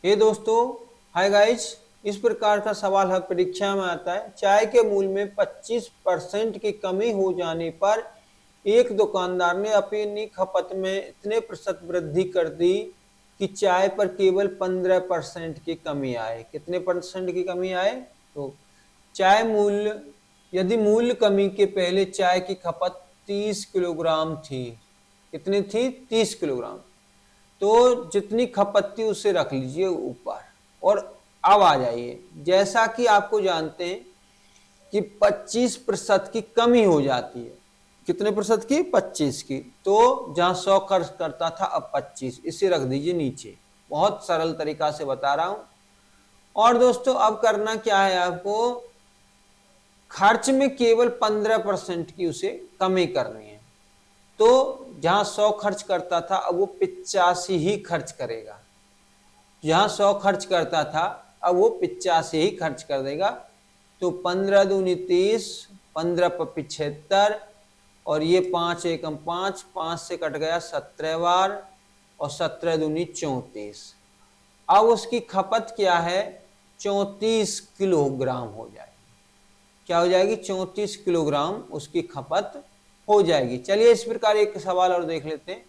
हे दोस्तों, hi guys. इस प्रकार का सवाल हर परीक्षा में आता है। चाय के मूल्य में 25% की कमी हो जाने पर एक दुकानदार ने अपनी खपत में इतने प्रतिशत वृद्धि कर दी कि चाय पर केवल 15% की कमी आए। कितने परसेंट की कमी आए? तो चाय मूल्य यदि मूल्य कमी के पहले चाय की खपत 30 किलोग्राम थी। कितनी थी? 30 किलोग्राम। तो जितनी खपत थी उसे रख लीजिए ऊपर और अब आ जाइए। जैसा कि आपको जानते हैं कि 25% की कमी हो जाती है। कितने प्रतिशत की? 25 की। तो जहां 100 खर्च करता था अब 25, इसे रख दीजिए नीचे। बहुत सरल तरीका से बता रहा हूं। और दोस्तों अब करना क्या है आपको? खर्च में केवल 15% की उसे कमी करनी है। तो जहां 100 खर्च करता था अब वो 85 ही खर्च करेगा। जहां 100 खर्च करता था अब वो 85 ही खर्च कर देगा। तो 15 दूनी 30, 15 पर 75, और ये 5 एकम 5, 5 से कट गया 17 बार, और 17 दूनी 34। अब उसकी खपत क्या है? 34 किलोग्राम हो जाएगी। क्या हो जाएगी? 34 किलोग्राम उसकी खपत हो जाएगी। चलिए इस प्रकार एक सवाल और देख लेते हैं।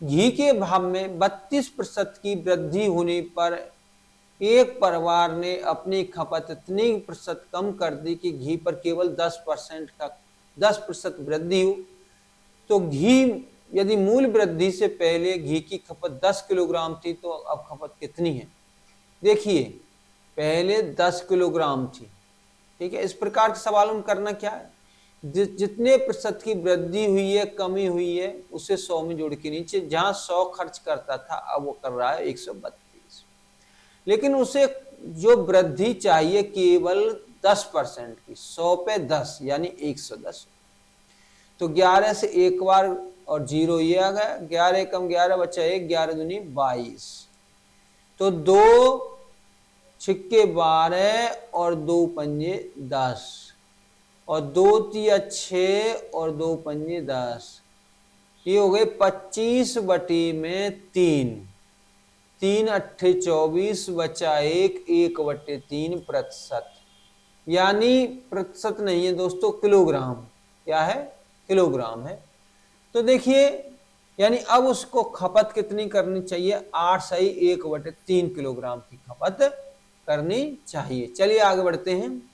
घी के भाव में 32% की वृद्धि होने पर एक परिवार ने अपनी खपत इतनी प्रतिशत कम कर दी कि घी पर केवल 10% वृद्धि हो। तो घी यदि मूल वृद्धि से पहले घी की खपत 10 किलोग्राम थी तो अब खपत कितनी है? देखिए, पहले 10 किलोग्राम थी। ठीक है, इस प्रकार के सवालों में करना क्या है? जितने प्रतिशत की वृद्धि हुई है, कमी हुई है, उसे 100 में जोड़ के नीचे। जहां 100 खर्च करता था अब वो कर रहा है 132। लेकिन उसे जो वृद्धि चाहिए केवल 10% की, 100 पे 10 यानी 110। तो 11 से एक बार और जीरो ये आ गया। 11 कम 11 बचा 1, 11 दूनी 22। तो 2 छिक्के 12 और 2 पंजे 10, और 2 तिया 6 और 2 पंजे 10। ये हो गए 25 बटी में 3। 3 अट्ठे 24 बचा 1, 1 बटे 3 प्रतिशत। यानी प्रतिशत नहीं है दोस्तों, किलोग्राम। क्या है? किलोग्राम है। तो देखिए, यानी अब उसको खपत कितनी करनी चाहिए? 8 सही 1 बटे 3 किलोग्राम की खपत करनी चाहिए। चलिए आगे बढ़ते हैं।